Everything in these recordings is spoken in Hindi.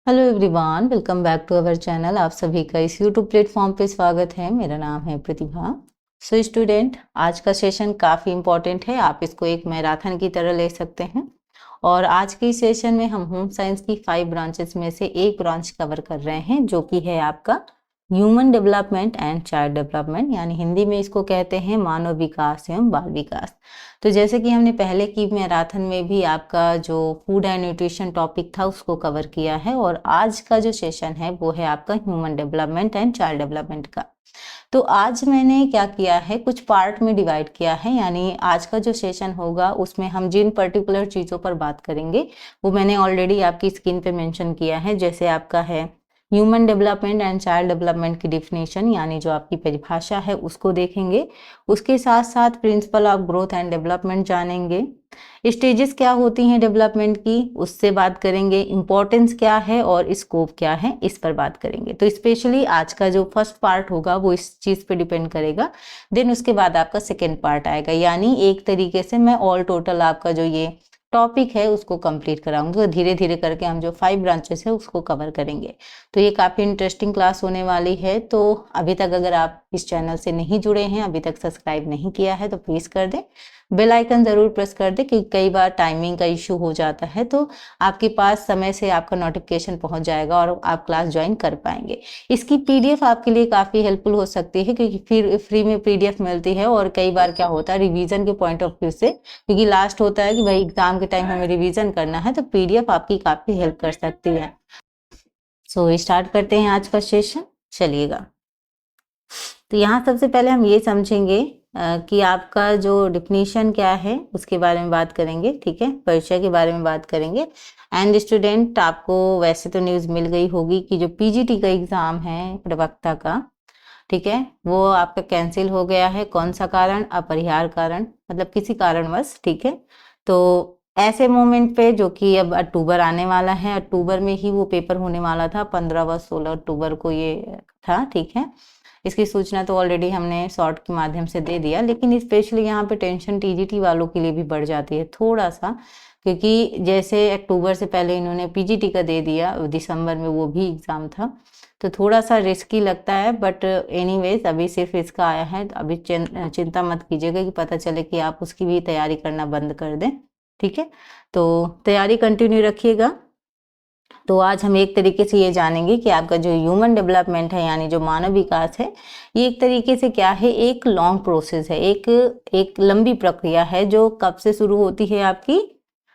Hello everyone, welcome back to our channel. आप सभी का इस यूट्यूब प्लेटफॉर्म पे स्वागत है। मेरा नाम है प्रतिभा। सो स्टूडेंट, आज का सेशन काफ़ी इम्पोर्टेंट है। आप इसको एक मैराथन की तरह ले सकते हैं। और आज के सेशन में हम होम साइंस की 5 ब्रांचेस में से एक ब्रांच कवर कर रहे हैं, जो कि है आपका human development and child development, यानी हिंदी में इसको कहते हैं मानव विकास एवं बाल विकास। तो जैसे कि हमने पहले की मैराथन में भी आपका जो फूड एंड न्यूट्रिशन टॉपिक था उसको कवर किया है, और आज का जो सेशन है वो है आपका human development and child development का। तो आज मैंने क्या किया है, कुछ पार्ट में डिवाइड किया है, यानी आज का जो सेशन होगा उसमें हम जिन पर्टिकुलर चीज़ों पर बात करेंगे वो मैंने ऑलरेडी आपकी स्क्रीन पे मेंशन किया है। जैसे आपका है human development and child development की डिफिनेशन, यानी जो आपकी परिभाषा है उसको देखेंगे। उसके साथ साथ principle of growth and development जानेंगे। स्टेजेस क्या होती हैं डेवलपमेंट की, उससे बात करेंगे। इंपॉर्टेंस क्या है और स्कोप क्या है, इस पर बात करेंगे। तो स्पेशली आज का जो फर्स्ट पार्ट होगा वो इस चीज़ पे डिपेंड करेगा। देन उसके बाद आपका सेकेंड पार्ट आएगा, यानी एक तरीके से मैं ऑल टोटल आपका जो ये टॉपिक है उसको कंप्लीट कराऊंगी। तो धीरे धीरे करके हम जो 5 ब्रांचेस है उसको कवर करेंगे। तो ये काफ़ी इंटरेस्टिंग क्लास होने वाली है। तो अभी तक अगर आप इस चैनल से नहीं जुड़े हैं, अभी तक सब्सक्राइब नहीं किया है, तो प्लीज़ कर दें। बेल आइकन ज़रूर प्रेस कर दें, क्योंकि कई बार टाइमिंग का इशू हो जाता है, तो आपके पास समय से आपका नोटिफिकेशन पहुंच जाएगा और आप क्लास ज्वाइन कर पाएंगे। इसकी पीडीएफ आपके लिए काफ़ी हेल्पफुल हो सकती है, क्योंकि फिर फ्री में पीडीएफ मिलती है। और कई बार क्या होता है रिवीजन के पॉइंट ऑफ व्यू से, क्योंकि लास्ट होता है कि भाई एग्जाम के टाइम हमें रिवीजन करना है, तो पीडीएफ आपकी काफ़ी हेल्प कर सकती है। सो स्टार्ट करते हैं आज का सेशन, चलिएगा। तो यहाँ सबसे पहले हम ये समझेंगे कि आपका जो डिफिनीशन क्या है उसके बारे में बात करेंगे, ठीक है। परिचय के बारे में बात करेंगे। एंड स्टूडेंट, आपको वैसे तो न्यूज़ मिल गई होगी कि जो पीजीटी का एग्ज़ाम है प्रवक्ता का, ठीक है, वो आपका कैंसिल हो गया है। कौन सा कारण? अपरिहार्य कारण, मतलब किसी कारणवश, ठीक है। तो ऐसे मोमेंट पे जो कि अब अक्टूबर आने वाला है, अक्टूबर में ही वो पेपर होने वाला था, 15 व 16 अक्टूबर को ये था, ठीक है। इसकी सूचना तो ऑलरेडी हमने शॉर्ट के माध्यम से दे दिया, लेकिन स्पेशली यहाँ पे टेंशन टीजीटी वालों के लिए भी बढ़ जाती है थोड़ा सा, क्योंकि जैसे अक्टूबर से पहले इन्होंने पीजीटी का दे दिया, दिसंबर में वो भी एग्ज़ाम था, तो थोड़ा सा रिस्की लगता है। बट एनीवेज अभी सिर्फ इसका आया है, तो अभी चिंता मत कीजिएगा कि पता चले कि आप उसकी भी तैयारी करना बंद कर दें, ठीक है। तो तैयारी कंटिन्यू रखिएगा। तो आज हम एक तरीके से ये जानेंगे कि आपका जो ह्यूमन डेवलपमेंट है, यानी जो मानव विकास है, ये एक तरीके से क्या है, एक लॉन्ग प्रोसेस है, एक लंबी प्रक्रिया है, जो कब से शुरू होती है, आपकी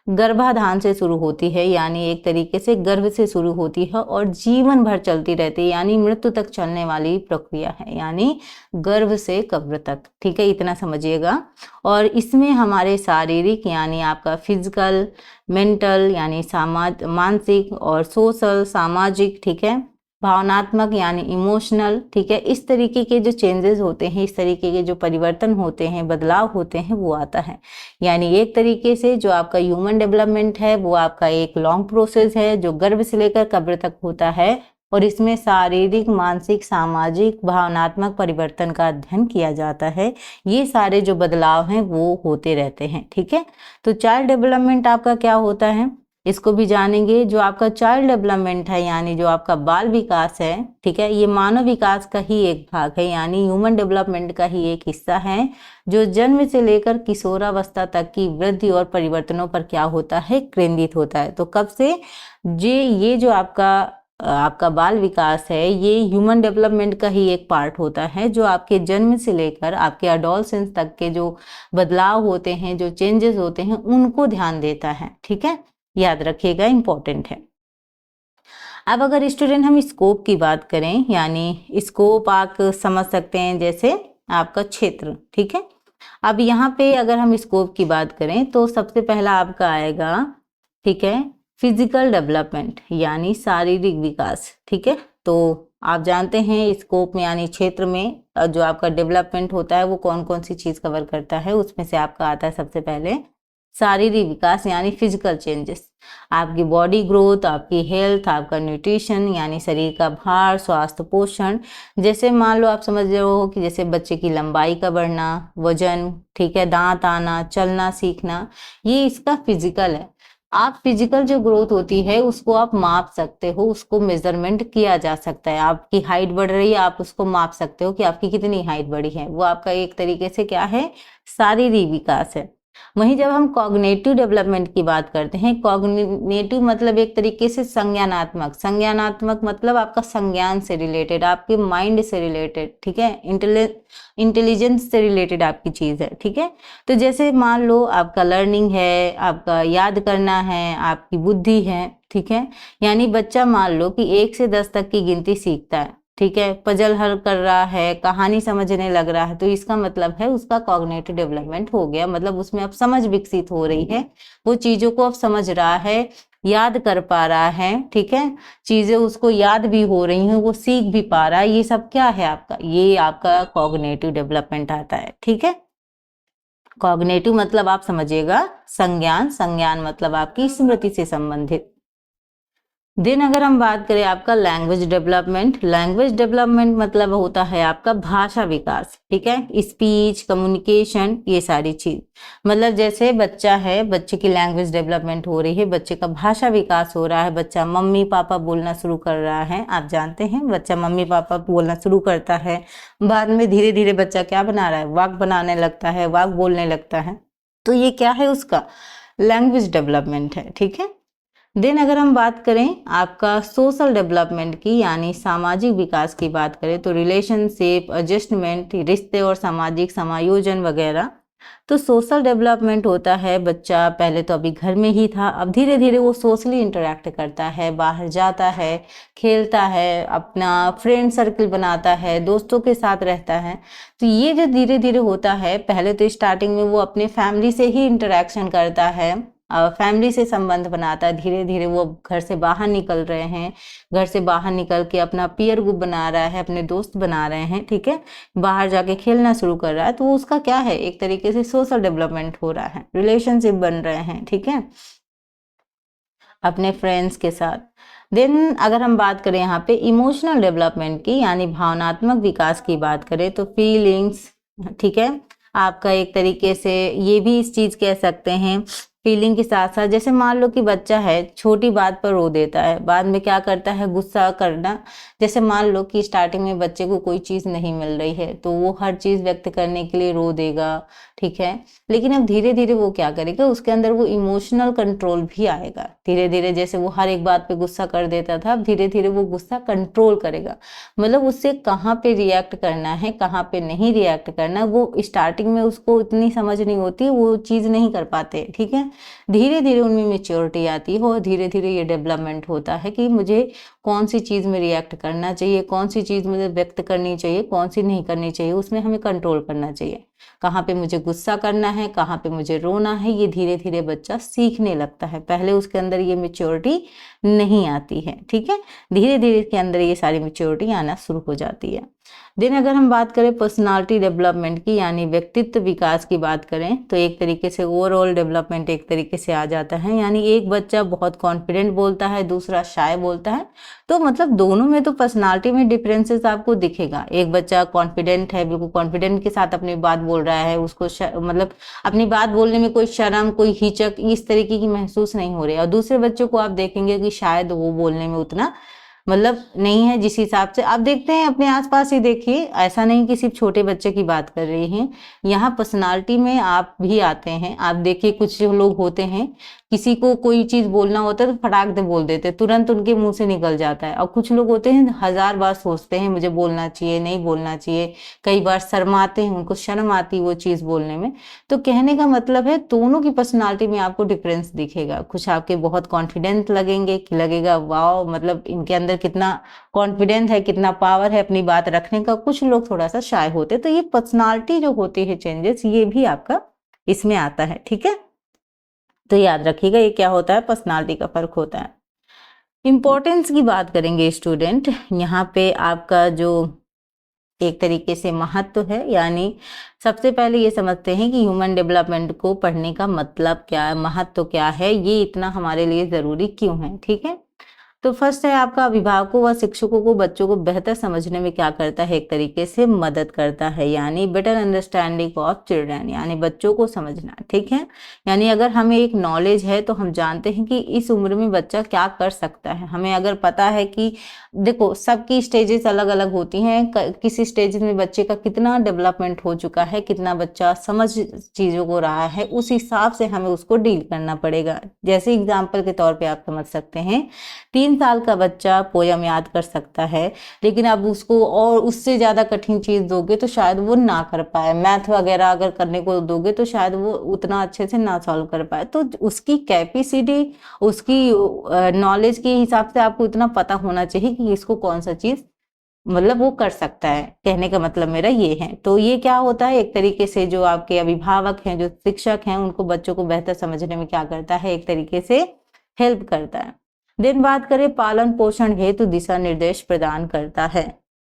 गर्भाधान से शुरू होती है, यानी एक तरीके से गर्भ से शुरू होती है और जीवन भर चलती रहती है, यानी मृत्यु तक चलने वाली प्रक्रिया है, यानी गर्भ से कब्र तक, ठीक है, इतना समझिएगा। और इसमें हमारे शारीरिक यानी आपका फिजिकल, मेंटल यानी मानसिक, और सोशल सामाजिक, ठीक है, भावनात्मक यानी इमोशनल, ठीक है, इस तरीके के जो चेंजेस होते हैं, इस तरीके के जो परिवर्तन होते हैं, बदलाव होते हैं, वो आता है। यानी एक तरीके से जो आपका ह्यूमन डेवलपमेंट है वो आपका एक लॉन्ग प्रोसेस है, जो गर्भ से लेकर कब्र तक होता है, और इसमें शारीरिक, मानसिक, सामाजिक, भावनात्मक परिवर्तन का अध्ययन किया जाता है। ये सारे जो बदलाव हैं वो होते रहते हैं, ठीक है। तो चाइल्ड डेवलपमेंट आपका क्या होता है, इसको भी जानेंगे। जो आपका चाइल्ड डेवलपमेंट है, यानी जो आपका बाल विकास है, ठीक है, ये मानव विकास का ही एक भाग है, यानी ह्यूमन डेवलपमेंट का ही एक हिस्सा है, जो जन्म से लेकर किशोरावस्था तक की वृद्धि और परिवर्तनों पर क्या होता है, केंद्रित होता है। तो कब से ये जो आपका बाल विकास है, ये ह्यूमन डेवलपमेंट का ही एक पार्ट होता है, जो आपके जन्म से लेकर आपके अडोलसेंस तक के जो बदलाव होते हैं, जो चेंजेस होते हैं, उनको ध्यान देता है, ठीक है, याद रखिएगा, इंपॉर्टेंट है। अब अगर स्टूडेंट हम स्कोप की बात करें, यानी स्कोप आप समझ सकते हैं जैसे आपका क्षेत्र, ठीक है। अब यहाँ पे अगर हम स्कोप की बात करें तो सबसे पहला आपका आएगा, ठीक है, फिजिकल डेवलपमेंट यानी शारीरिक विकास, ठीक है। तो आप जानते हैं स्कोप में यानी क्षेत्र में जो आपका डेवलपमेंट होता है वो कौन कौन सी चीज़ कवर करता है, उसमें से आपका आता है सबसे पहले शारीरिक विकास यानी फिजिकल चेंजेस, आपकी बॉडी ग्रोथ, आपकी हेल्थ, आपका न्यूट्रिशन यानी शरीर का भार, स्वास्थ्य, पोषण। जैसे मान लो आप समझ रहे हो कि जैसे बच्चे की लंबाई का बढ़ना, वजन, ठीक है, दांत आना, चलना सीखना, ये इसका फिजिकल है। आप फिजिकल जो ग्रोथ होती है उसको आप माप सकते हो, उसको मेजरमेंट किया जा सकता है। आपकी हाइट बढ़ रही है, आप उसको माप सकते हो कि आपकी कितनी हाइट बढ़ी है, वो आपका एक तरीके से क्या है, शारीरिक विकास है। वहीं जब हम कॉग्निटिव डेवलपमेंट की बात करते हैं, कॉग्निटिव मतलब एक तरीके से संज्ञानात्मक, संज्ञानात्मक मतलब आपका संज्ञान से रिलेटेड, आपके माइंड से रिलेटेड, ठीक है, इंटेलिजेंस से रिलेटेड आपकी चीज है, ठीक है। तो जैसे मान लो आपका लर्निंग है, आपका याद करना है, आपकी बुद्धि है, ठीक है। यानी बच्चा मान लो कि 1 से 10 तक की गिनती सीखता है, ठीक है, पजल हल कर रहा है, कहानी समझने लग रहा है, तो इसका मतलब है उसका कॉग्निटिव डेवलपमेंट हो गया, मतलब उसमें अब समझ विकसित हो रही है, वो चीजों को अब समझ रहा है, याद कर पा रहा है, ठीक है, चीजें उसको याद भी हो रही हैं, वो सीख भी पा रहा है। ये सब क्या है आपका, ये आपका कॉग्निटिव डेवलपमेंट आता है, ठीक है। कॉग्निटिव मतलब आप समझिएगा संज्ञान, संज्ञान मतलब आपकी स्मृति से संबंधित। देन अगर हम बात करें आपका लैंग्वेज डेवलपमेंट, लैंग्वेज डेवलपमेंट मतलब होता है आपका भाषा विकास, ठीक है, स्पीच, कम्युनिकेशन, ये सारी चीज। मतलब जैसे बच्चा है, बच्चे की लैंग्वेज डेवलपमेंट हो रही है, बच्चे का भाषा विकास हो रहा है, बच्चा मम्मी पापा बोलना शुरू कर रहा है। आप जानते हैं बच्चा मम्मी पापा बोलना शुरू करता है, बाद में धीरे धीरे बच्चा क्या बना रहा है, वाक्य बनाने लगता है, वाक्य बोलने लगता है, तो ये क्या है, उसका लैंग्वेज डेवलपमेंट है, ठीक है। देन अगर हम बात करें आपका सोशल डेवलपमेंट की, यानी सामाजिक विकास की बात करें, तो रिलेशनशिप, एडजस्टमेंट, रिश्ते और सामाजिक समायोजन वगैरह। तो सोशल डेवलपमेंट होता है बच्चा पहले तो अभी घर में ही था, अब धीरे धीरे वो सोशली इंटरेक्ट करता है, बाहर जाता है, खेलता है, अपना फ्रेंड सर्कल बनाता है, दोस्तों के साथ रहता है। तो ये जो धीरे धीरे होता है, पहले तो स्टार्टिंग में वो अपने फैमिली से ही इंटरेक्शन करता है, फैमिली से संबंध बनाता है, धीरे धीरे वो घर से बाहर निकल रहे हैं, घर से बाहर निकल के अपना पीयर ग्रुप बना रहा है, अपने दोस्त बना रहे हैं, ठीक है, बाहर जाके खेलना शुरू कर रहा है, तो वो उसका क्या है, एक तरीके से सोशल डेवलपमेंट हो रहा है, रिलेशनशिप बन रहे हैं, ठीक है, अपने फ्रेंड्स के साथ। देन अगर हम बात करें यहाँ पे इमोशनल डेवलपमेंट की, यानी भावनात्मक विकास की बात करें, तो फीलिंग्स, ठीक है, आपका एक तरीके से ये भी इस चीज कह सकते हैं, फीलिंग के साथ साथ जैसे मान लो कि बच्चा है, छोटी बात पर रो देता है, बाद में क्या करता है, गुस्सा करना। जैसे मान लो कि स्टार्टिंग में बच्चे को कोई चीज नहीं मिल रही है, तो वो हर चीज व्यक्त करने के लिए रो देगा, ठीक है, लेकिन अब धीरे धीरे वो क्या करेगा, उसके अंदर वो इमोशनल कंट्रोल भी आएगा, धीरे धीरे जैसे वो हर एक बात पे गुस्सा कर देता था, अब धीरे धीरे वो गुस्सा कंट्रोल करेगा, मतलब उससे कहाँ पे रिएक्ट करना है, कहाँ पे नहीं रिएक्ट करना, वो स्टार्टिंग में उसको इतनी समझ नहीं होती, वो चीज नहीं कर पाते, ठीक है। धीरे धीरे उनमें मेच्योरिटी आती है और धीरे धीरे ये डेवलपमेंट होता है कि मुझे कौन सी चीज में रिएक्ट करना चाहिए, कौन सी चीज मुझे व्यक्त करनी चाहिए, कौन सी नहीं करनी चाहिए, उसमें हमें कंट्रोल करना चाहिए, कहाँ पे मुझे गुस्सा करना है, कहाँ पे मुझे रोना है, ये धीरे धीरे बच्चा सीखने लगता है, पहले उसके अंदर ये मेच्योरिटी नहीं आती है, ठीक है, धीरे धीरे इसके अंदर ये सारी मेच्योरिटी आना शुरू हो जाती है। देन अगर हम बात करें पर्सनालिटी डेवलपमेंट की, यानी व्यक्तित्व विकास की बात करें, तो एक तरीके से ओवरऑल डेवलपमेंट एक तरीके से आ जाता है, यानी एक बच्चा बहुत कॉन्फिडेंट बोलता है, दूसरा शाय बोलता है, तो मतलब दोनों में तो पर्सनालिटी में डिफरेंसेस आपको दिखेगा। एक बच्चा कॉन्फिडेंट है, बिल्कुल कॉन्फिडेंट के साथ अपनी बात बोल रहा है, उसको मतलब अपनी बात बोलने में कोई शर्म, कोई हिचक इस तरीके की महसूस नहीं हो रही है, और दूसरे बच्चों को आप देखेंगे कि शायद वो बोलने में उतना मतलब नहीं है, जिस हिसाब से आप देखते हैं अपने आसपास ही देखिए, ऐसा नहीं कि सिर्फ छोटे बच्चे की बात कर रही हैं, यहाँ पर्सनालिटी में आप भी आते हैं। आप देखिए कुछ जो लोग होते हैं, किसी को कोई चीज बोलना होता है तो फटाक दे बोल देते हैं, तुरंत उनके मुंह से निकल जाता है, और कुछ लोग होते हैं 1000 बार सोचते हैं मुझे बोलना चाहिए, नहीं बोलना चाहिए, कई बार शर्माते हैं, उनको शर्म आती है वो चीज बोलने में। तो कहने का मतलब है दोनों की पर्सनालिटी में आपको डिफरेंस दिखेगा, कुछ आपके बहुत कॉन्फिडेंट लगेंगे कि लगेगा वाओ, मतलब इनके अंदर कितना कॉन्फिडेंस है, कितना पावर है अपनी बात रखने का, कुछ लोग थोड़ा सा शाय होते, तो ये पर्सनालिटी जो होती है चेंजेस, ये भी आपका इसमें आता है, ठीक है। तो याद रखिएगा ये क्या होता है, पर्सनालिटी का फर्क होता है। इंपॉर्टेंस की बात करेंगे स्टूडेंट, यहाँ पे आपका जो एक तरीके से महत्व है, यानी सबसे पहले ये समझते हैं कि ह्यूमन डेवलपमेंट को पढ़ने का मतलब क्या है, महत्व क्या है, ये इतना हमारे लिए जरूरी क्यों है, ठीक है। तो फर्स्ट है आपका अभिभावकों व शिक्षकों को बच्चों को बेहतर समझने में क्या करता है, एक तरीके से मदद करता है, यानी बेटर अंडरस्टैंडिंग ऑफ चिल्ड्रन, यानी बच्चों को समझना, ठीक है। यानी अगर हमें एक नॉलेज है तो हम जानते हैं कि इस उम्र में बच्चा क्या कर सकता है। हमें अगर पता है कि देखो सबकी स्टेजेस अलग अलग होती हैं, किसी स्टेज में बच्चे का कितना डेवलपमेंट हो चुका है, कितना बच्चा समझ चीज़ों को रहा है, उस हिसाब से हमें उसको डील करना पड़ेगा। जैसे एग्जाम्पल के तौर पे आप समझ सकते हैं 3 साल का बच्चा पोयम याद कर सकता है, लेकिन अब उसको और उससे ज़्यादा कठिन चीज़ दोगे तो शायद वो ना कर पाए। मैथ वगैरह अगर करने को दोगे तो शायद वो उतना अच्छे से ना सॉल्व कर पाए। तो उसकी कैपेसिटी, उसकी नॉलेज के हिसाब से आपको इतना पता होना चाहिए कि इसको कौन सा चीज़ मतलब वो कर सकता है। कहने का मतलब मेरा ये है। तो ये क्या होता है, एक तरीके से जो आपके अभिभावक हैं, जो शिक्षक हैं, उनको बच्चों को बेहतर समझने में क्या करता है, एक तरीके से हेल्प करता है। देन बात करें पालन पोषण हेतु दिशा निर्देश प्रदान करता है,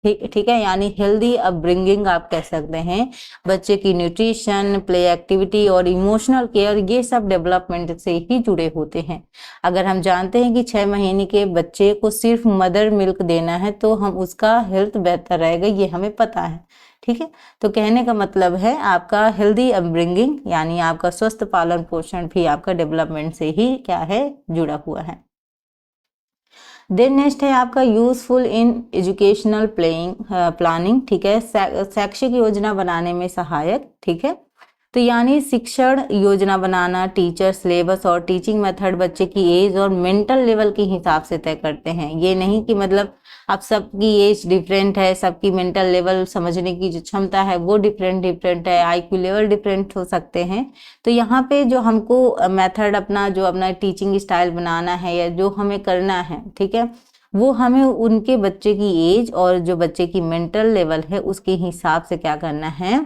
ठीक है, यानी हेल्दी अपब्रिंगिंग आप कह सकते हैं। बच्चे की न्यूट्रिशन, प्ले एक्टिविटी और इमोशनल केयर, ये सब डेवलपमेंट से ही जुड़े होते हैं। अगर हम जानते हैं कि 6 महीने के बच्चे को सिर्फ मदर मिल्क देना है तो हम उसका हेल्थ बेहतर रहेगा, ये हमें पता है, ठीक है। तो कहने का मतलब है आपका हेल्दी अपब्रिंगिंग यानी आपका स्वस्थ पालन पोषण भी आपका डेवलपमेंट से ही क्या है, जुड़ा हुआ है। देन नेक्स्ट है आपका यूजफुल इन एजुकेशनल प्लानिंग, ठीक है, शैक्षिक योजना बनाने में सहायक, ठीक है। तो यानी शिक्षण योजना बनाना, टीचर सिलेबस और टीचिंग मेथड बच्चे की एज और मेंटल लेवल के हिसाब से तय करते हैं। ये नहीं कि मतलब अब सबकी एज डिफरेंट है, सबकी मेंटल लेवल समझने की जो क्षमता है वो डिफरेंट है, आईक्यू लेवल डिफरेंट हो सकते हैं। तो यहाँ पे जो हमको मेथड अपना जो अपना टीचिंग स्टाइल बनाना है या जो हमें करना है, ठीक है, वो हमें उनके बच्चे की एज और जो बच्चे की मेंटल लेवल है उसके हिसाब से क्या करना है,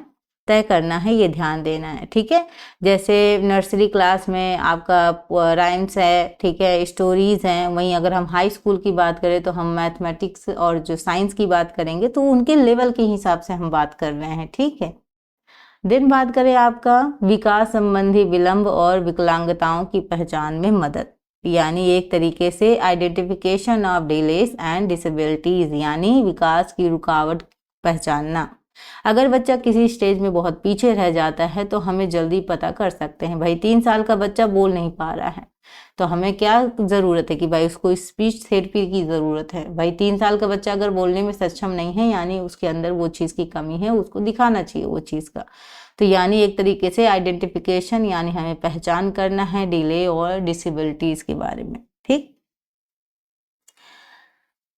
तय करना है, ये ध्यान देना है, ठीक है। जैसे नर्सरी क्लास में आपका राइम्स है, ठीक है, स्टोरीज हैं, वहीं अगर हम हाई स्कूल की बात करें तो हम मैथमेटिक्स और जो साइंस की बात करेंगे तो उनके लेवल के हिसाब से हम बात कर रहे हैं, ठीक है। दिन बात करें आपका विकास संबंधी विलंब और विकलांगताओं की पहचान में मदद, यानी एक तरीके से identification of delays and disabilities, यानी विकास की रुकावट पहचानना। अगर बच्चा किसी स्टेज में बहुत पीछे रह जाता है तो हमें जल्दी पता कर सकते हैं। भाई 3 साल का बच्चा बोल नहीं पा रहा है तो हमें क्या ज़रूरत है कि भाई उसको स्पीच थेरेपी की ज़रूरत है। भाई 3 साल का बच्चा अगर बोलने में सक्षम नहीं है यानी उसके अंदर वो चीज़ की कमी है, उसको दिखाना चाहिए वो चीज़ का। तो यानी एक तरीके से आइडेंटिफिकेशन यानी हमें पहचान करना है डिले और डिसेबिलिटीज़ के बारे में, ठीक।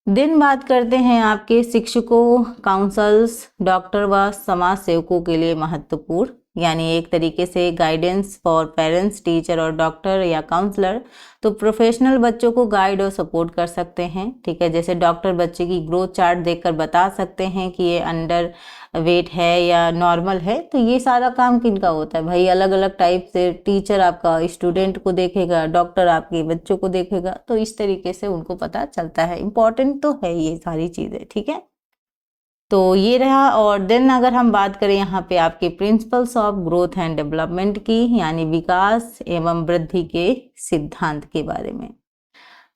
दिन बात करते हैं आपके शिक्षकों, काउंसल्स, डॉक्टर व समाज सेवकों के लिए महत्वपूर्ण, यानी एक तरीके से गाइडेंस फॉर पेरेंट्स, टीचर और डॉक्टर या काउंसलर। तो प्रोफेशनल बच्चों को गाइड और सपोर्ट कर सकते हैं, ठीक है। जैसे डॉक्टर बच्चे की ग्रोथ चार्ट देखकर बता सकते हैं कि ये अंडर वेट है या नॉर्मल है। तो ये सारा काम किनका होता है भाई, अलग अलग टाइप से। टीचर आपका स्टूडेंट को देखेगा, डॉक्टर आपके बच्चों को देखेगा, तो इस तरीके से उनको पता चलता है। इंपॉर्टेंट तो है ये सारी चीज़ें, ठीक है। तो ये रहा। और देन अगर हम बात करें यहाँ पे आपके principles of growth and development की, यानी विकास एवं वृद्धि के सिद्धांत के बारे में,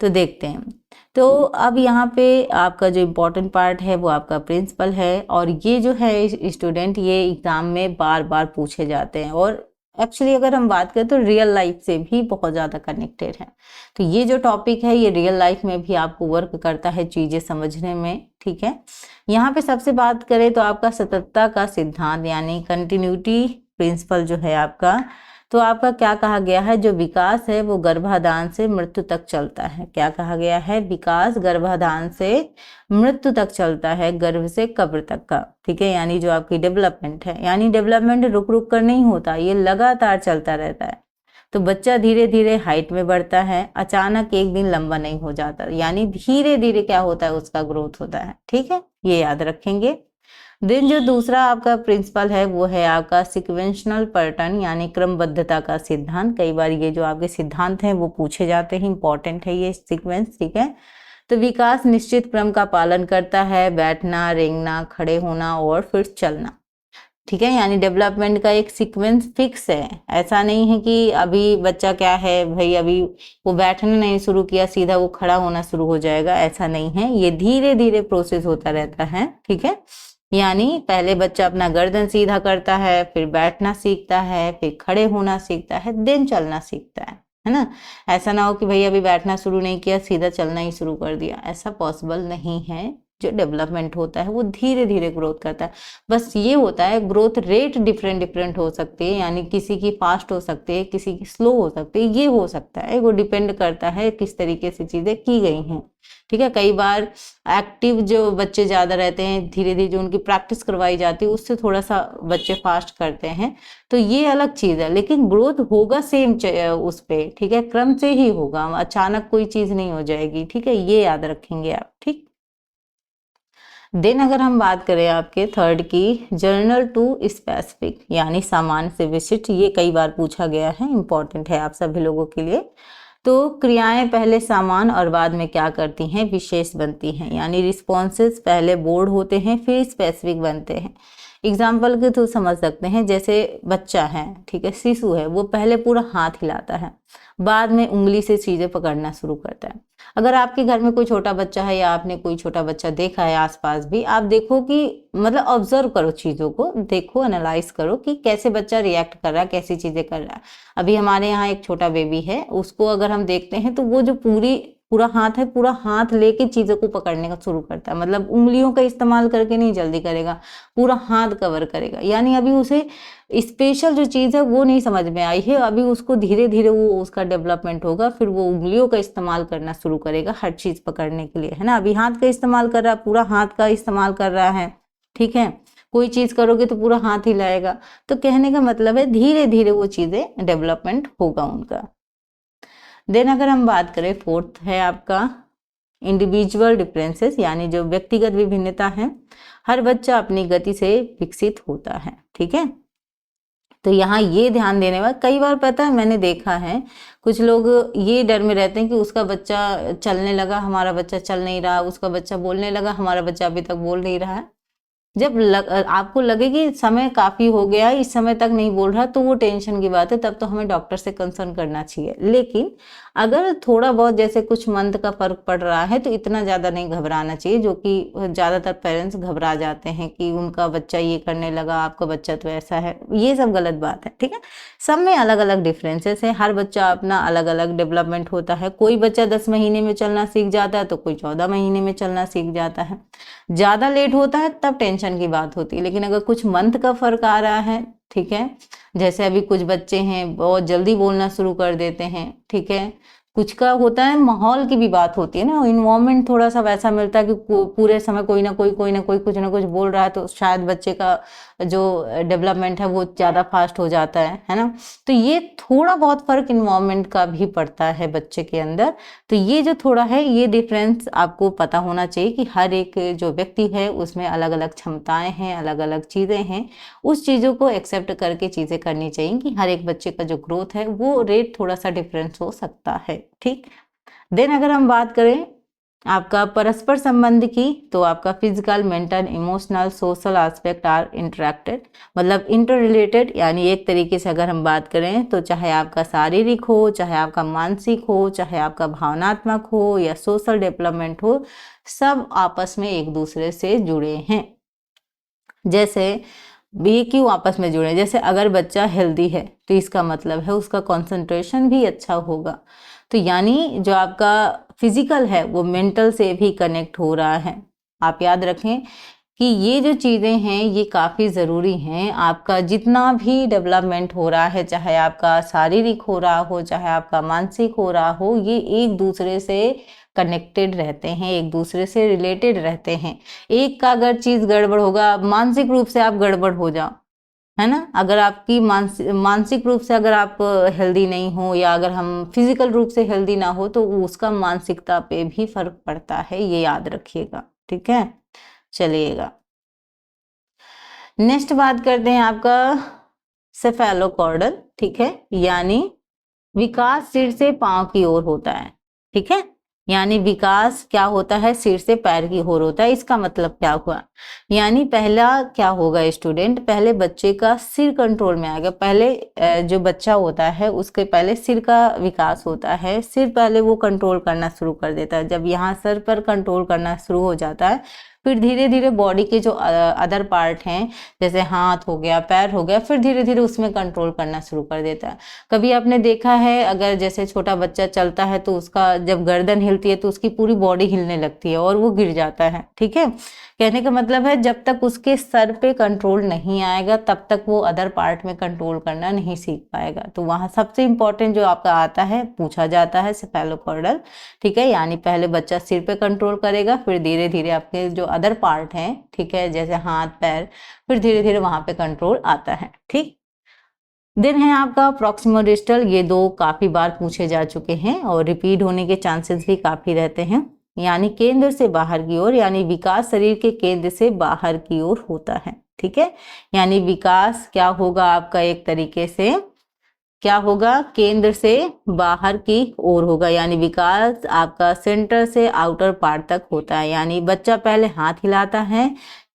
तो देखते हैं। तो अब यहाँ पे आपका जो इम्पोर्टेंट पार्ट है वो आपका प्रिंसिपल है, और ये जो है स्टूडेंट ये एग्ज़ाम में बार बार पूछे जाते हैं, और एक्चुअली अगर हम बात करें तो रियल लाइफ से भी बहुत ज़्यादा कनेक्टेड है। तो ये जो टॉपिक है ये रियल लाइफ में भी आपको वर्क करता है चीज़ें समझने में, ठीक है। यहाँ पे सबसे बात करें तो आपका सततता का सिद्धांत यानी कंटिन्यूटी प्रिंसिपल जो है आपका, तो आपका क्या कहा गया है, जो विकास है वो गर्भाधान से मृत्यु तक चलता है। क्या कहा गया है, विकास गर्भाधान से मृत्यु तक चलता है, गर्भ से कब्र तक का, ठीक है। यानी जो आपकी डेवलपमेंट है, यानी डेवलपमेंट रुक रुक कर नहीं होता, ये लगातार चलता रहता है। तो बच्चा धीरे धीरे हाइट में बढ़ता है, अचानक एक दिन लंबा नहीं हो जाता, यानी धीरे धीरे क्या होता है, उसका ग्रोथ होता है, ठीक है, ये याद रखेंगे। देन जो दूसरा आपका प्रिंसिपल है वो है आपका सिक्वेंशनल पैटर्न यानी क्रमबद्धता का सिद्धांत। कई बार ये जो आपके सिद्धांत हैं वो पूछे जाते हैं, इंपॉर्टेंट है ये सीक्वेंस, ठीक है। तो विकास निश्चित क्रम का पालन करता है, बैठना, रेंगना, खड़े होना और फिर चलना। ठीक है, यानी डेवलपमेंट का एक सीक्वेंस फिक्स है। ऐसा नहीं है कि अभी बच्चा क्या है भाई, अभी वो बैठना नहीं शुरू किया सीधा वो खड़ा होना शुरू हो जाएगा, ऐसा नहीं है। ये धीरे धीरे प्रोसेस होता रहता है। ठीक है, यानी पहले बच्चा अपना गर्दन सीधा करता है, फिर बैठना सीखता है, फिर खड़े होना सीखता है, देन चलना सीखता है ना। ऐसा ना हो कि भाई अभी बैठना शुरू नहीं किया सीधा चलना ही शुरू कर दिया, ऐसा पॉसिबल नहीं है। जो डेवलपमेंट होता है वो धीरे धीरे ग्रोथ करता है। बस ये होता है ग्रोथ रेट डिफरेंट डिफरेंट हो सकती है, यानी किसी की फास्ट हो सकती है, किसी की स्लो हो सकती है, ये हो सकता है, वो डिपेंड करता है किस तरीके से चीजें की गई हैं। ठीक है, कई बार एक्टिव जो बच्चे ज्यादा रहते हैं, धीरे धीरे जो उनकी प्रैक्टिस करवाई जाती है उससे थोड़ा सा बच्चे फास्ट करते हैं, तो ये अलग चीज है। लेकिन ग्रोथ होगा सेम उस पे, ठीक है, क्रम से ही होगा, अचानक कोई चीज नहीं हो जाएगी। ठीक है, ये याद रखेंगे आप। ठीक, देन अगर हम बात करें आपके थर्ड की, जर्नल टू स्पेसिफिक, यानी सामान्य से विशिष्ट, ये कई बार पूछा गया है, इंपॉर्टेंट है आप सभी लोगों के लिए। तो क्रियाएं पहले सामान्य और बाद में क्या करती हैं, विशेष बनती हैं, यानी रिस्पॉन्सेस पहले बोर्ड होते हैं फिर स्पेसिफिक बनते हैं। एग्जाम्पल के थ्रू समझ सकते हैं, जैसे बच्चा है, ठीक है, शिशु है, वो पहले पूरा हाथ हिलाता है, बाद में उंगली से चीजें पकड़ना शुरू करता है। अगर आपके घर में कोई छोटा बच्चा है या आपने कोई छोटा बच्चा देखा है आसपास भी, आप देखो कि मतलब ऑब्जर्व करो, चीजों को देखो, एनालाइज करो कि कैसे बच्चा रिएक्ट कर रहा है, कैसी चीजें कर रहा है। अभी हमारे यहाँ एक छोटा बेबी है, उसको अगर हम देखते हैं तो वो जो पूरा हाथ है, पूरा हाथ लेके चीजों को पकड़ने का शुरू करता है, मतलब उंगलियों का इस्तेमाल करके नहीं जल्दी करेगा, पूरा हाथ कवर करेगा। यानी अभी उसे स्पेशल जो चीज है वो नहीं समझ में आई है, अभी उसको धीरे धीरे वो उसका डेवलपमेंट होगा, फिर वो उंगलियों का इस्तेमाल करना शुरू करेगा हर चीज पकड़ने के लिए, है ना। अभी हाथ का इस्तेमाल कर रहा है, पूरा हाथ का इस्तेमाल कर रहा है। ठीक है, कोई चीज करोगे तो पूरा हाथ हिलाएगा। तो कहने का मतलब है धीरे धीरे वो चीजें डेवलपमेंट होगा उनका। देन अगर हम बात करें, फोर्थ है आपका इंडिविजुअल डिफरेंसेस, यानी जो व्यक्तिगत विभिन्नता है। हर बच्चा अपनी गति से विकसित होता है। ठीक है, तो यहाँ ये ध्यान देने वाला, कई बार पता है मैंने देखा है कुछ लोग ये डर में रहते हैं कि उसका बच्चा चलने लगा, हमारा बच्चा चल नहीं रहा, उसका बच्चा बोलने लगा, हमारा बच्चा अभी तक बोल नहीं रहा है। जब आपको लगे कि समय काफी हो गया, इस समय तक नहीं बोल रहा, तो वो टेंशन की बात है, तब तो हमें डॉक्टर से कंसर्न करना चाहिए। लेकिन अगर थोड़ा बहुत जैसे कुछ मंथ का फर्क पड़ रहा है तो इतना ज्यादा नहीं घबराना चाहिए, जो कि ज्यादातर पेरेंट्स घबरा जाते हैं कि उनका बच्चा ये करने लगा, आपका बच्चा तो ऐसा है, ये सब गलत बात है। ठीक है, सब में अलग अलग डिफरेंसेस है, हर बच्चा अपना अलग अलग डेवलपमेंट होता है। कोई बच्चा 10 महीने में चलना सीख जाता है तो कोई 14 महीने में चलना सीख जाता है। ज्यादा लेट होता है तब टेंशन की बात होती है, लेकिन अगर कुछ मंथ का फर्क आ रहा है, ठीक है, जैसे अभी कुछ बच्चे हैं बहुत जल्दी बोलना शुरू कर देते हैं, ठीक है, कुछ का होता है, माहौल की भी बात होती है ना, इन्वायरमेंट थोड़ा सा वैसा मिलता है कि पूरे समय कोई ना कोई कुछ ना कुछ बोल रहा है, तो शायद बच्चे का जो डेवलपमेंट है वो ज्यादा फास्ट हो जाता है ना। तो ये थोड़ा बहुत फर्क इन्वायरमेंट का भी पड़ता है बच्चे के अंदर। तो ये जो थोड़ा है, ये डिफरेंस आपको पता होना चाहिए कि हर एक जो व्यक्ति है उसमें अलग अलग क्षमताएं हैं, अलग अलग चीजें हैं, उस चीजों को एक्सेप्ट करके चीजें करनी चाहिए कि हर एक बच्चे का जो ग्रोथ है वो रेट थोड़ा सा डिफरेंस हो सकता है। ठीक, देन अगर हम बात करें आपका परस्पर संबंध की, तो आपका physical, mental, emotional, social aspect are interacted, मतलब इंटर रिलेटेड। यानी एक तरीके से अगर हम बात करें तो चाहे आपका शारीरिक हो, चाहे आपका मानसिक हो, चाहे आपका भावनात्मक हो या सोशल डेवलपमेंट हो, सब आपस में एक दूसरे से जुड़े हैं। जैसे ये क्यों आपस में जुड़े, जैसे अगर बच्चा हेल्दी है तो इसका मतलब है उसका कंसंट्रेशन भी अच्छा होगा। तो यानी जो आपका फिजिकल है वो मेंटल से भी कनेक्ट हो रहा है। आप याद रखें कि ये जो चीजें हैं ये काफी जरूरी हैं। आपका जितना भी डेवलपमेंट हो रहा है, चाहे आपका शारीरिक हो रहा हो, चाहे आपका मानसिक हो रहा हो, ये एक दूसरे से कनेक्टेड रहते हैं, एक दूसरे से रिलेटेड रहते हैं। एक का अगर चीज गड़बड़ होगा, मानसिक रूप से आप गड़बड़ हो जाओ, है ना, अगर आपकी मानसिक रूप से अगर आप हेल्दी नहीं हो, या अगर हम फिजिकल रूप से हेल्दी ना हो, तो उसका मानसिकता पे भी फर्क पड़ता है, ये याद रखिएगा। ठीक है, चलिएगा नेक्स्ट बात करते हैं आपका सेफेलोकॉर्डल। ठीक है, यानी विकास सिर से पांव की ओर होता है। ठीक है, यानी विकास क्या होता है, सिर से पैर की ओर होता है। इसका मतलब क्या हुआ, यानी पहला क्या होगा स्टूडेंट, पहले बच्चे का सिर कंट्रोल में आएगा। पहले जो बच्चा होता है उसके पहले सिर का विकास होता है, सिर पहले वो कंट्रोल करना शुरू कर देता है। जब यहाँ सर पर कंट्रोल करना शुरू हो जाता है, फिर धीरे धीरे बॉडी के जो अदर पार्ट हैं, जैसे हाथ हो गया, पैर हो गया, फिर धीरे धीरे उसमें कंट्रोल करना शुरू कर देता है। कभी आपने देखा है, अगर जैसे छोटा बच्चा चलता है तो उसका जब गर्दन हिलती है तो उसकी पूरी बॉडी हिलने लगती है और वो गिर जाता है। ठीक है, कहने का मतलब है जब तक उसके सर पे कंट्रोल नहीं आएगा तब तक वो अदर पार्ट में कंट्रोल करना नहीं सीख पाएगा। तो वहाँ सबसे इंपॉर्टेंट जो आपका आता है, पूछा जाता है सेफेलोकॉर्डल। ठीक है, यानी पहले बच्चा सिर पे कंट्रोल करेगा, फिर धीरे धीरे आपके जो अदर पार्ट हैं, ठीक है, जैसे हाथ पैर, फिर धीरे धीरे वहां पे कंट्रोल आता है। ठीक, देन है आपका प्रॉक्सिमल डिस्टल। ये दो काफी बार पूछे जा चुके हैं और रिपीट होने के चांसेस भी काफी रहते हैं। यानी केंद्र से बाहर की ओर, यानी विकास शरीर के केंद्र से बाहर की ओर होता है। ठीक है, यानी विकास क्या होगा आपका, एक तरीके से क्या होगा, केंद्र से बाहर की ओर होगा। यानी विकास आपका सेंटर से आउटर पार्ट तक होता है। यानी बच्चा पहले हाथ हिलाता है,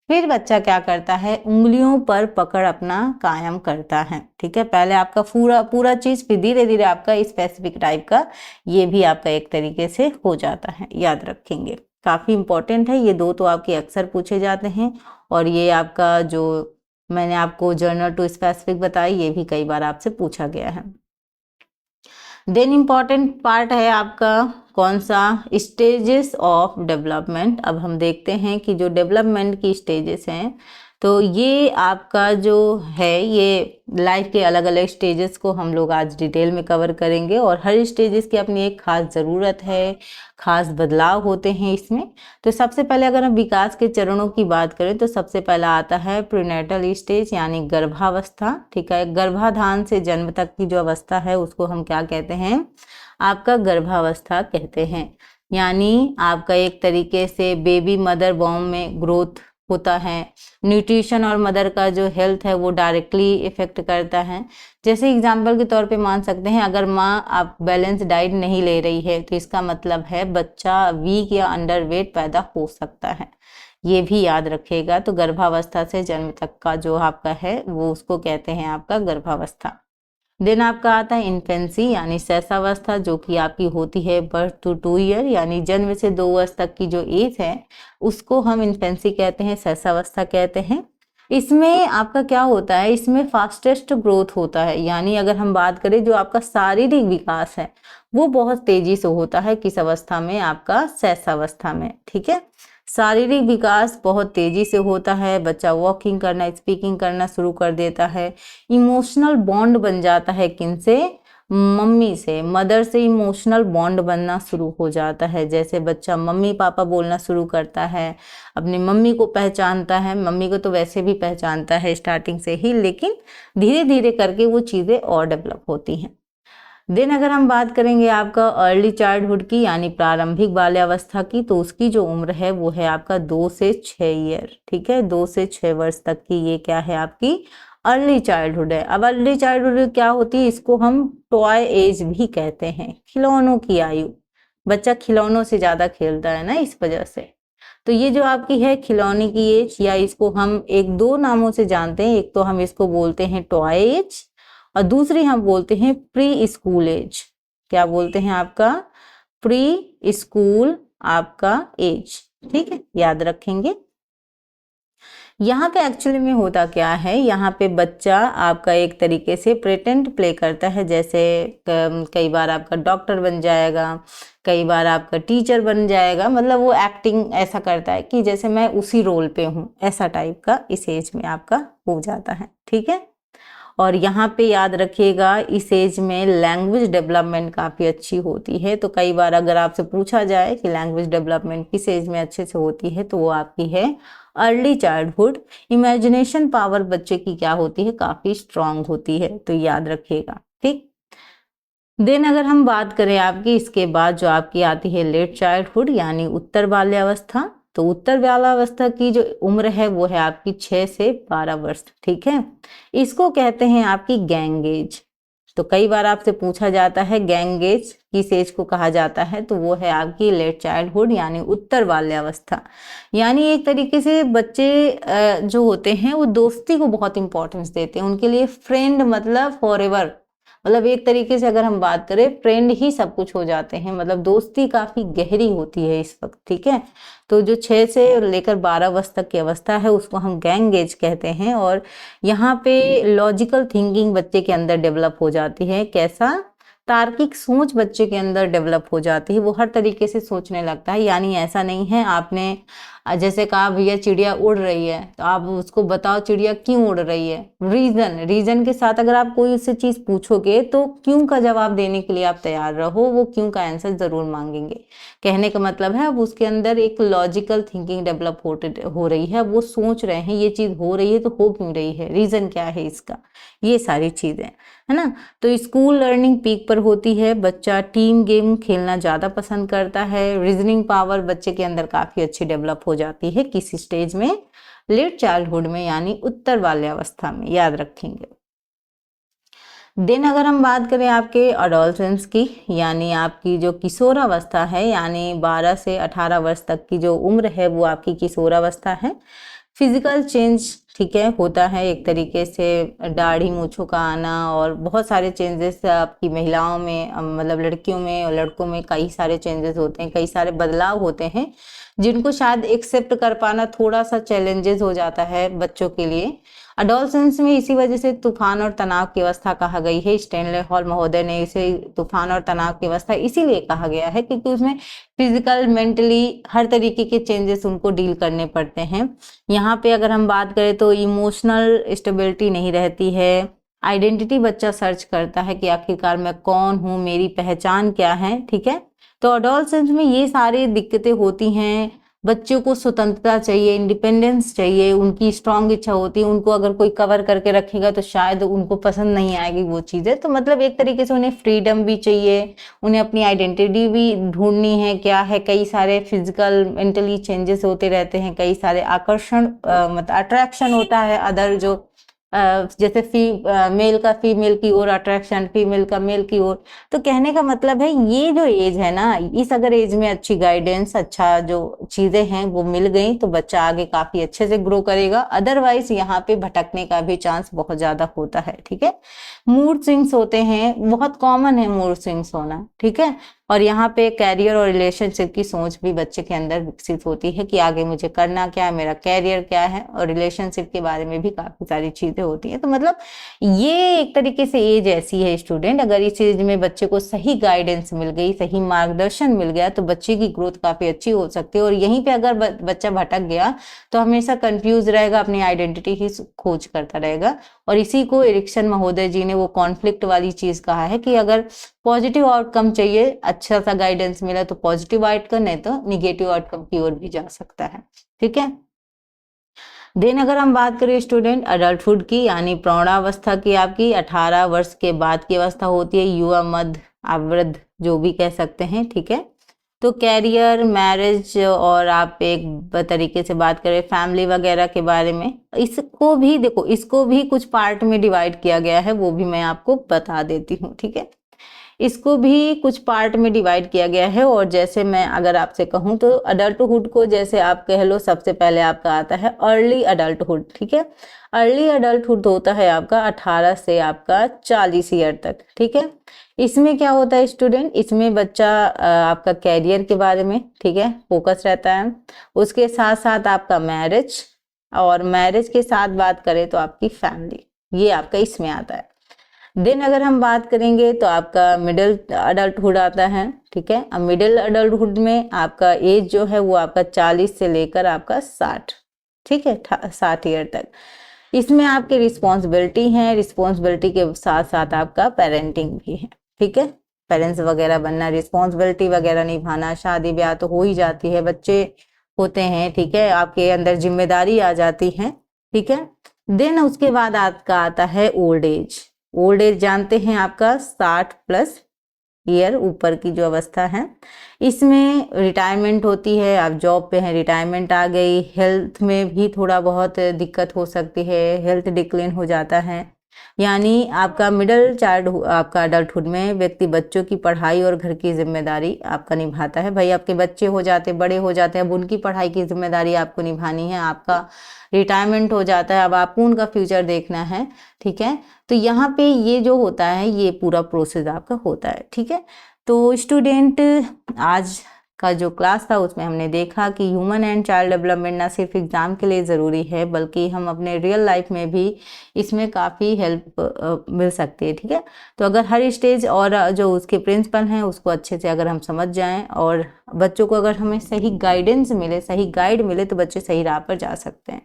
फिर बच्चा क्या करता है, उंगलियों पर पकड़ अपना कायम करता है। ठीक है, पहले आपका पूरा चीज, फिर धीरे धीरे आपका स्पेसिफिक टाइप का ये भी आपका एक तरीके से हो जाता है। याद रखेंगे, काफी इंपॉर्टेंट है। ये दो तो आपके अक्सर पूछे जाते हैं, और ये आपका जो मैंने आपको जर्नल टू स्पेसिफिक बताई, ये भी कई बार आपसे पूछा गया है। देन इंपॉर्टेंट पार्ट है आपका कौन सा, स्टेजेस ऑफ डेवलपमेंट। अब हम देखते हैं कि जो डेवलपमेंट की स्टेजेस हैं, तो ये आपका जो है, ये लाइफ के अलग अलग स्टेजेस को हम लोग आज डिटेल में कवर करेंगे, और हर स्टेजेस की अपनी एक खास ज़रूरत है, खास बदलाव होते हैं इसमें। तो सबसे पहले अगर हम विकास के चरणों की बात करें तो सबसे पहला आता है प्रीनेटल स्टेज, यानी गर्भावस्था। ठीक है, गर्भाधान से जन्म तक की जो अवस्था है उसको हम क्या कहते हैं, आपका गर्भावस्था कहते हैं। यानी आपका एक तरीके से बेबी मदर वॉर्म में ग्रोथ होता है। न्यूट्रिशन और मदर का जो हेल्थ है वो डायरेक्टली इफेक्ट करता है। जैसे एग्जाम्पल के तौर पे मान सकते हैं, अगर माँ आप बैलेंस डाइट नहीं ले रही है तो इसका मतलब है बच्चा वीक या अंडर वेट पैदा हो सकता है। ये भी याद रखिएगा। तो गर्भावस्था से जन्म तक का जो आपका है वो उसको कहते हैं आपका गर्भावस्था। देन आपका आता है इन्फेंसी, यानी शैशवावस्था, जो कि आपकी होती है बर्थ टू 2 ईयर, यानी जन्म से 2 वर्ष तक की जो एज है उसको हम इन्फेंसी कहते हैं, शैशवावस्था कहते हैं। इसमें आपका क्या होता है, इसमें फास्टेस्ट ग्रोथ होता है। यानी अगर हम बात करें जो आपका शारीरिक विकास है वो बहुत तेजी से होता है, किस अवस्था में, आपका शैशवावस्था में। ठीक है, शारीरिक विकास बहुत तेजी से होता है, बच्चा वॉकिंग करना, स्पीकिंग करना शुरू कर देता है। इमोशनल बॉन्ड बन जाता है किनसे, मम्मी से, मदर से इमोशनल बॉन्ड बनना शुरू हो जाता है। जैसे बच्चा मम्मी पापा बोलना शुरू करता है, अपनी मम्मी को पहचानता है। मम्मी को तो वैसे भी पहचानता है स्टार्टिंग से ही, लेकिन धीरे धीरे करके वो चीज़ें और डेवलप होती हैं। देन अगर हम बात करेंगे आपका अर्ली चाइल्डहुड की, यानी प्रारंभिक बाल्यावस्था की, तो उसकी जो उम्र है वो है आपका 2 से 6 ईयर। ठीक है, 2 से 6 वर्ष तक की ये क्या है, आपकी अर्ली चाइल्डहुड है। अब अर्ली चाइल्डहुड क्या होती है, इसको हम टॉय एज भी कहते हैं, खिलौनों की आयु। बच्चा खिलौनों से ज्यादा खेलता है ना, इस वजह से। तो ये जो आपकी है खिलौने की एज, या इसको हम एक दो नामों से जानते हैं। एक तो हम इसको बोलते हैं टॉय एज, और दूसरी हम बोलते हैं प्री स्कूल एज। क्या बोलते हैं, आपका प्री स्कूल आपका एज। ठीक है, याद रखेंगे। यहाँ पे एक्चुअली में होता क्या है, यहाँ पे बच्चा आपका एक तरीके से प्रेटेंड प्ले करता है। जैसे कई बार आपका डॉक्टर बन जाएगा, कई बार आपका टीचर बन जाएगा, मतलब वो एक्टिंग ऐसा करता है कि जैसे मैं उसी रोल पे हूँ, ऐसा टाइप का इस एज में आपका हो जाता है। ठीक है, और यहाँ पे याद रखिएगा इस एज में लैंग्वेज डेवलपमेंट काफ़ी अच्छी होती है। तो कई बार अगर आपसे पूछा जाए कि लैंग्वेज डेवलपमेंट किस एज में अच्छे से होती है, तो वो आपकी है अर्ली चाइल्डहुड। इमेजिनेशन पावर बच्चे की क्या होती है, काफ़ी स्ट्रांग होती है, तो याद रखिएगा। ठीक, देन अगर हम बात करें आपकी इसके बाद जो आपकी आती है लेट चाइल्डहुड, यानी उत्तर बाल्यावस्था। तो उत्तर बाल्यावस्था की जो उम्र है वो है आपकी 6 से 12 वर्ष। ठीक है, इसको कहते हैं आपकी गैंग एज। तो कई बार आपसे पूछा जाता है गैंग एज किस एज को कहा जाता है, तो वो है आपकी लेट चाइल्डहुड यानी उत्तर बाल्यावस्था। यानी एक तरीके से बच्चे जो होते हैं वो दोस्ती को बहुत इंपॉर्टेंस देते हैं, उनके लिए फ्रेंड मतलब फॉरएवर, मतलब एक तरीके से अगर हम बात करें फ्रेंड ही सब कुछ हो जाते हैं, मतलब दोस्ती काफी गहरी होती है इस वक्त, ठीक है। तो जो 6 से लेकर 12 वर्ष तक की अवस्था है उसको हम गैंग एज कहते हैं। और यहाँ पे लॉजिकल थिंकिंग बच्चे के अंदर डेवलप हो जाती है। कैसा? तार्किक सोच बच्चे के अंदर डेवलप हो जाती है, वो हर तरीके से सोचने लगता है। यानी ऐसा नहीं है आपने जैसे कहा भैया चिड़िया उड़ रही है तो आप उसको बताओ चिड़िया क्यों उड़ रही है, रीजन के साथ अगर आप कोई उससे चीज पूछोगे तो क्यों का जवाब देने के लिए आप तैयार रहो, वो क्यों का आंसर जरूर मांगेंगे। कहने का मतलब है अब उसके अंदर एक लॉजिकल थिंकिंग डेवलप हो रही है, वो सोच रहे हैं ये चीज हो रही है तो हो क्यों रही है, रीजन क्या है इसका, ये सारी चीजें है ना। तो स्कूल लर्निंग पीक पर होती है, बच्चा टीम गेम खेलना ज़्यादा पसंद करता है। रीजनिंग पावर बच्चे के अंदर काफ़ी अच्छी डेवलप हो जाती है किस स्टेज में? लेट चाइल्डहुड में यानी उत्तर बाल्यावस्था में, याद रखेंगे। देन अगर हम बात करें आपके अडोलसेंस की, यानी आपकी जो किशोरावस्था है, यानी 12 से 18 वर्ष तक की जो उम्र है वो आपकी किशोरावस्था है। फिजिकल चेंज, ठीक है, होता है एक तरीके से, दाढ़ी मूंछों का आना और बहुत सारे चेंजेस आपकी महिलाओं में, मतलब लड़कियों में और लड़कों में कई सारे चेंजेस होते हैं, कई सारे बदलाव होते हैं जिनको शायद एक्सेप्ट कर पाना थोड़ा सा चैलेंजेस हो जाता है बच्चों के लिए। अडोलसेंस में इसी वजह से तूफान और तनाव की अवस्था कहा गई है। स्टैनले हॉल महोदय ने इसे तूफान और तनाव की अवस्था इसीलिए कहा गया है क्योंकि उसमें फिजिकल मेंटली हर तरीके के चेंजेस उनको डील करने पड़ते हैं। यहाँ पे अगर हम बात करें तो इमोशनल स्टेबिलिटी नहीं रहती है, आइडेंटिटी बच्चा सर्च करता है कि आखिरकार मैं कौन हूँ, मेरी पहचान क्या है, ठीक है। तो अडोलसेंस में ये सारी दिक्कतें होती हैं। बच्चों को स्वतंत्रता चाहिए, इंडिपेंडेंस चाहिए, उनकी स्ट्रांग इच्छा होती है, उनको अगर कोई कवर करके रखेगा तो शायद उनको पसंद नहीं आएगी वो चीज़ें। तो मतलब एक तरीके से उन्हें फ्रीडम भी चाहिए, उन्हें अपनी आइडेंटिटी भी ढूंढनी है क्या है। कई सारे फिजिकल मेंटली चेंजेस होते रहते हैं, कई सारे आकर्षण मतलब अट्रैक्शन होता है अदर जो जैसे मेल का फीमेल की ओर अट्रैक्शन, फीमेल का मेल की ओर। तो कहने का मतलब है ये जो एज है ना, इस अगर एज में अच्छी गाइडेंस, अच्छा जो चीजें हैं वो मिल गई तो बच्चा आगे काफी अच्छे से ग्रो करेगा। अदरवाइज यहाँ पे भटकने का भी चांस बहुत ज्यादा होता है, ठीक है। मूड स्विंग्स होते हैं, बहुत कॉमन है मूड स्विंग्स होना, ठीक है। और यहाँ पे कैरियर और रिलेशनशिप की सोच भी बच्चे के अंदर विकसित होती है कि आगे मुझे करना क्या है, मेरा कैरियर क्या है, और रिलेशनशिप के बारे में भी काफी सारी चीजें होती हैं। तो मतलब ये एक तरीके से एज ऐसी है स्टूडेंट, अगर इस एज में बच्चे को सही गाइडेंस मिल गई, सही मार्गदर्शन मिल गया तो बच्चे की ग्रोथ काफी अच्छी हो सकती है। और यहीं पे अगर बच्चा भटक गया तो हमेशा कंफ्यूज रहेगा, अपनी आइडेंटिटी ही खोज करता रहेगा। और इसी को एरिक्सन महोदय जी ने वो कॉन्फ्लिक्ट वाली चीज कहा है कि अगर पॉजिटिव आउटकम चाहिए, अच्छा सा गाइडेंस मिला तो पॉजिटिव आउटकम, नहीं तो निगेटिव आउटकम की ओर भी जा सकता है, ठीक है। देन अगर हम बात करें स्टूडेंट अडल्टहुड की, यानी प्रौढ़ावस्था की, आपकी 18 वर्ष के बाद की अवस्था होती है, युवा, मध्य, आवृद्ध जो भी कह सकते हैं, ठीक है। तो कैरियर, मैरिज और आप एक तरीके से बात करें फैमिली वगैरह के बारे में, इसको भी देखो, इसको भी कुछ पार्ट में डिवाइड किया गया है, वो भी मैं आपको बता देती हूँ, ठीक है। इसको भी कुछ पार्ट में डिवाइड किया गया है। और जैसे मैं अगर आपसे कहूँ तो अडल्टहुड को जैसे आप कह लो, सबसे पहले आपका आता है अर्ली अडल्टहुड, ठीक है। अर्ली अडल्टहुड होता है आपका 18 से आपका 40 ईयर तक, ठीक है। इसमें क्या होता है स्टूडेंट, इसमें बच्चा आपका कैरियर के बारे में, ठीक है, फोकस रहता है। उसके साथ साथ आपका मैरिज, और मैरिज के साथ बात करें तो आपकी फैमिली, ये आपका इसमें आता है। देन अगर हम बात करेंगे तो आपका मिडिल अडल्टहुड आता है, ठीक है। अब मिडिल अडल्टहुड में आपका एज जो है वो आपका 40 से लेकर आपका 60, ठीक है, 60 ईयर तक। इसमें आपकी रिस्पॉन्सिबिलिटी है, रिस्पॉन्सिबिलिटी के साथ साथ आपका पेरेंटिंग भी है, ठीक है। पेरेंट्स वगैरह बनना, रिस्पॉन्सिबिलिटी वगैरह निभाना, शादी ब्याह तो हो ही जाती है, बच्चे होते हैं, ठीक है, आपके अंदर जिम्मेदारी आ जाती है, ठीक है। देन उसके बाद आपका आता है ओल्ड एज। ओल्ड एज जानते हैं आपका 60+ ईयर ऊपर की जो अवस्था है, इसमें रिटायरमेंट होती है, आप जॉब पे हैं, रिटायरमेंट आ गई। हेल्थ में भी थोड़ा बहुत दिक्कत हो सकती है, हेल्थ डिक्लेन हो जाता है, यानी आपका मिडिल चाइल्ड, आपका अडल्टहुड में व्यक्ति बच्चों की पढ़ाई और घर की जिम्मेदारी आपका निभाता है। भाई आपके बच्चे हो जाते, बड़े हो जाते हैं, अब उनकी पढ़ाई की जिम्मेदारी आपको निभानी है, आपका रिटायरमेंट हो जाता है, अब आपको उनका फ्यूचर देखना है। ठीक है, तो यहाँ पे ये जो होता है ये पूरा प्रोसेस आपका होता है। ठीक है, तो स्टूडेंट आज का जो क्लास था उसमें हमने देखा कि ह्यूमन एंड चाइल्ड डेवलपमेंट ना सिर्फ एग्जाम के लिए ज़रूरी है बल्कि हम अपने रियल लाइफ में भी इसमें काफ़ी हेल्प मिल सकती है। ठीक है, तो अगर हर स्टेज और जो उसके प्रिंसिपल हैं उसको अच्छे से अगर हम समझ जाएं और बच्चों को अगर हमें सही गाइडेंस मिले, सही गाइड मिले, तो बच्चे सही राह पर जा सकते हैं।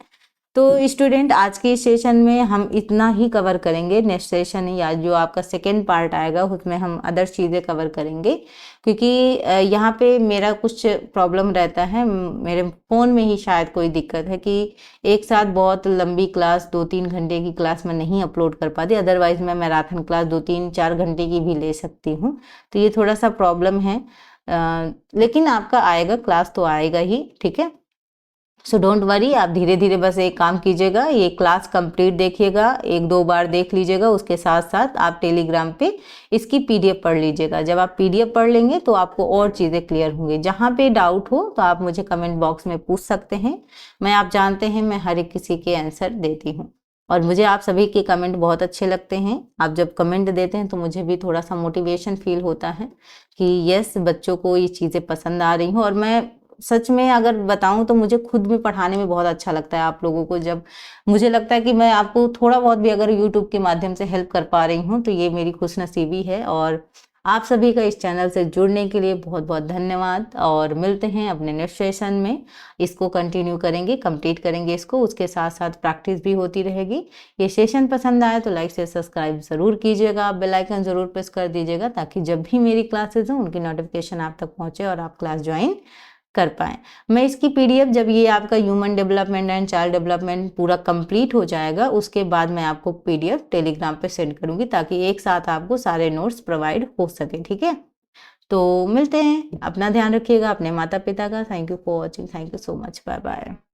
तो स्टूडेंट आज के सेशन में हम इतना ही कवर करेंगे। नेक्स्ट सेशन या जो आपका सेकेंड पार्ट आएगा उसमें हम अदर चीज़ें कवर करेंगे, क्योंकि यहाँ पे मेरा कुछ प्रॉब्लम रहता है, मेरे फ़ोन में ही शायद कोई दिक्कत है कि एक साथ बहुत लंबी क्लास 2-3 घंटे की क्लास मैं नहीं अपलोड कर पाती। अदरवाइज़ मैं मैराथन क्लास 2-3-4 घंटे की भी ले सकती हूँ, तो ये थोड़ा सा प्रॉब्लम है। लेकिन आपका आएगा, क्लास तो आएगा ही। ठीक है, सो डोंट वरी, आप धीरे धीरे बस एक काम कीजिएगा, ये क्लास कंप्लीट देखिएगा, 1-2 बार देख लीजिएगा, उसके साथ साथ आप टेलीग्राम पे इसकी पीडीएफ पढ़ लीजिएगा। जब आप पीडीएफ पढ़ लेंगे तो आपको और चीज़ें क्लियर होंगी। जहाँ पे डाउट हो तो आप मुझे कमेंट बॉक्स में पूछ सकते हैं, मैं, आप जानते हैं, मैं हर एक किसी के आंसर देती हूँ और मुझे आप सभी के कमेंट बहुत अच्छे लगते हैं। आप जब कमेंट देते हैं तो मुझे भी थोड़ा सा मोटिवेशन फील होता है कि यस, बच्चों को ये चीज़ें पसंद आ रही हूँ। और मैं सच में अगर बताऊं तो मुझे खुद भी पढ़ाने में बहुत अच्छा लगता है आप लोगों को। जब मुझे लगता है कि मैं आपको थोड़ा बहुत भी अगर यूट्यूब के माध्यम से हेल्प कर पा रही हूँ तो ये मेरी खुशनसीबी है। और आप सभी का इस चैनल से जुड़ने के लिए बहुत बहुत धन्यवाद और मिलते हैं अपने नेक्स्ट सेशन में। इसको कंटिन्यू करेंगे, कंप्लीट करेंगे इसको, उसके साथ साथ प्रैक्टिस भी होती रहेगी। ये सेशन पसंद आए तो लाइक से सब्सक्राइब ज़रूर कीजिएगा, बेल आइकन ज़रूर प्रेस कर दीजिएगा ताकि जब भी मेरी क्लासेज हों उनकी नोटिफिकेशन आप तक पहुँचे और आप क्लास ज्वाइन कर पाएँ। मैं इसकी पीडीएफ जब ये आपका human development and child development पूरा कंप्लीट हो जाएगा उसके बाद मैं आपको पीडीएफ टेलीग्राम पे सेंड करूंगी ताकि एक साथ आपको सारे नोट्स प्रोवाइड हो सके। ठीक है, तो मिलते हैं, अपना ध्यान रखिएगा, अपने माता पिता का। Thank you for watching, thank you so much, bye bye.